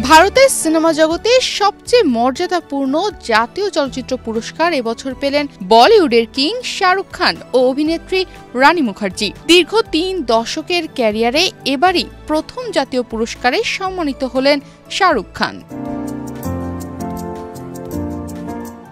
ভারতের সিনেমা জগতে সবচেয়ে মর্যাদাপূর্ণ জাতীয় চলচ্চিত্র পুরস্কার এবছর পেলেন বলিউডের কিং শাহরুখ খান ও অভিনেত্রী রানী মুখার্জি। দীর্ঘ ৩ দশকের ক্যারিয়ারে এবারই প্রথম জাতীয় পুরস্কারে সম্মানিত হলেন শাহরুখ খান।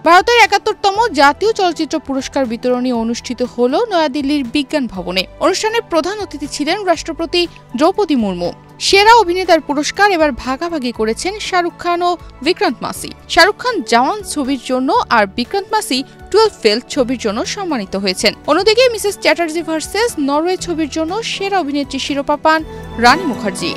ভারতের ৭১তম জাতীয় চলচ্চিত্র পুরস্কার বিতরণী অনুষ্ঠিত হল নয়াদিল্লির বিজ্ঞান ভবনে। অনুষ্ঠানের প্রধান অতিথি ছিলেন রাষ্ট্রপতি দ্রৌপদী মুর্মু। সেরা অভিনেতার পুরস্কার এবার ভাগাভাগি করেছেন শাহরুখ খান ও বিক্রান্ত মাসি। শাহরুখ খান জওয়ান ছবির জন্য আর বিক্রান্ত মাসি 12 ফেল ছবির জন্য সম্মানিত হয়েছেন। অন্যদিকে মিসেস চ্যাটার্জি ভার্সেস নরওয়ে ছবির জন্য সেরা অভিনেত্রী শিরোপা পান রানী মুখার্জি।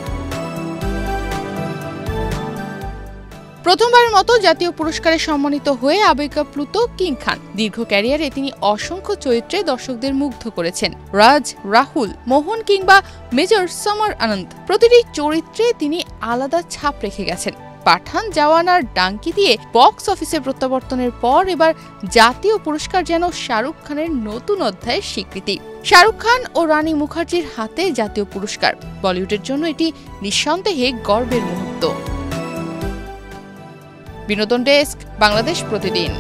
প্রথমবারের মতো জাতীয় পুরস্কারে সম্মানিত হয়ে আবেগাপ্লুত কিং খান। দীর্ঘ ক্যারিয়ারে তিনি অসংখ্য চরিত্রে দর্শকদের মুগ্ধ করেছেন। রাজ, রাহুল, মোহন কিংবা মেজর সমর আনন্দ, প্রতিটি চরিত্রে তিনি আলাদা ছাপ রেখে গেছেন। পাঠান, জওয়ান আর ডাঙ্কি দিয়ে বক্স অফিসে প্রত্যাবর্তনের পর এবার জাতীয় পুরস্কার যেন শাহরুখ খানের নতুন অধ্যায়ের স্বীকৃতি। শাহরুখ খান ও রানী মুখার্জির হাতে জাতীয় পুরস্কার বলিউডের জন্য এটি নিঃসন্দেহে গর্বের মুহূর্ত। বিনোদন ডেস্ক, বাংলাদেশ প্রতিদিন।